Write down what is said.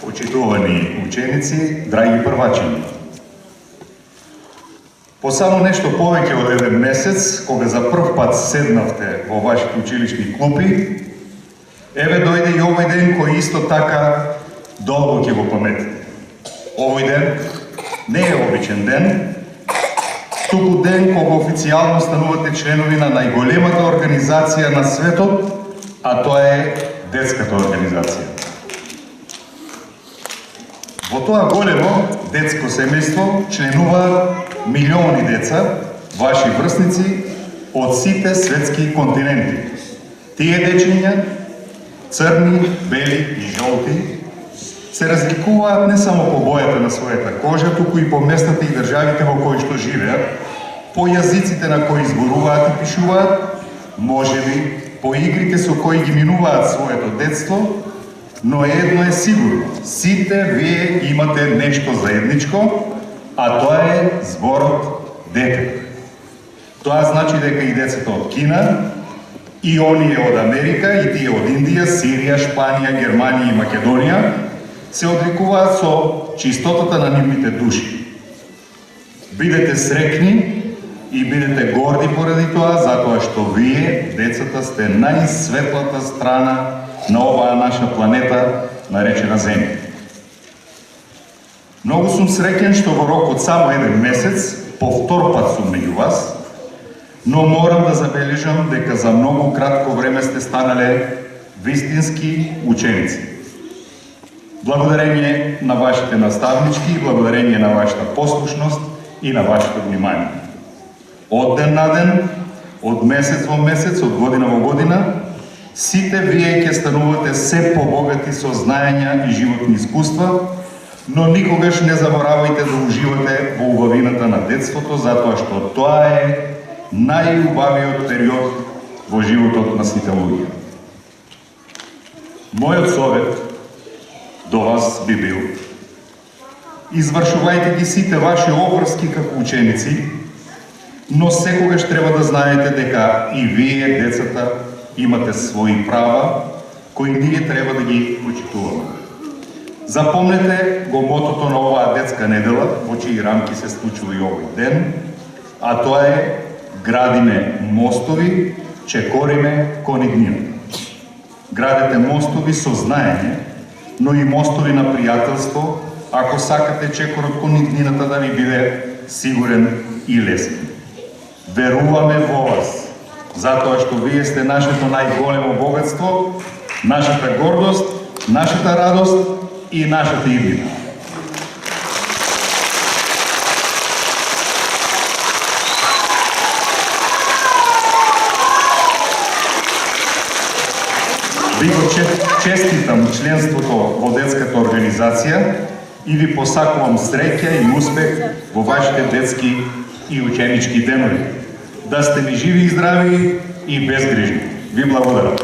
Почитувани ученици, драги првачини. По само нешто повеќе од еден месец, кога за прв пат седнавте во вашите училишни клупи, еве дојде и овој ден кој исто така долго ќе го паметите. Овој ден не е обичен ден, туку ден кога официјално станувате членови на најголемата организација на светот, а тоа е детската организација. Во тоа големо детско семејство членуваат милиони деца, ваши врсници, од сите светски континенти. Тие дечиња, црни, бели и жолти, се разликуваат не само по бојата на својата кожа, туку и по местата и државите во кои што живеат, по јазиците на кои зборуваат и пишуваат, можеби по игрите со кои ги минуваат своето детство, но едно е сигурно, сите вие имате нешто заедничко, а тоа е зборот дете. Тоа значи дека и децата од Кина, и оние од Америка, и тие од Индија, Сирија, Шпанија, Германија и Македонија се одликуваат со чистотата на нивните души. Бидете среќни и бидете горди поради тоа, затоа што вие, децата, сте најсветлата страна на оваа наша планета, наречена Земја. Многу сум среќен што во рок од само еден месец, по втор пат сум меѓу вас, но морам да забележам дека за многу кратко време сте станале вистински ученици. Благодарение на вашите наставнички, благодарение на вашата послушност и на вашето внимание. Од ден на ден, од месец во месец, од година во година, сите вие ќе станувате се побогати со знаења и животни искуства, но никогаш не заборавајте да уживате во убавината на детството, затоа што тоа е најубавиот период во животот на сите луѓе. Мојот совет до вас би бил: извршувајте ги сите ваши обврски како ученици, но секогаш треба да знаете дека и вие, децата, имате своји права, кои ние треба да ги почитуваме. Запомнете го мотото на оваа детска недела, во чии рамки се случува и овој ден, а тоа е: градиме мостови, чекориме кон иднината. Градете мостови со знаење, но и мостови на пријателство, ако сакате чекорот кон иднината да ви биде сигурен и лесен. Веруваме во вас, затоа што вие сте нашето најголемо богатство, нашата гордост, нашата радост и нашата иднина. Ви го честитам членството во детската организација и ви посакувам среќа и успех во вашите детски и ученички денови. Да сте ми живи и здрави и безгрижни. Ви благодарам.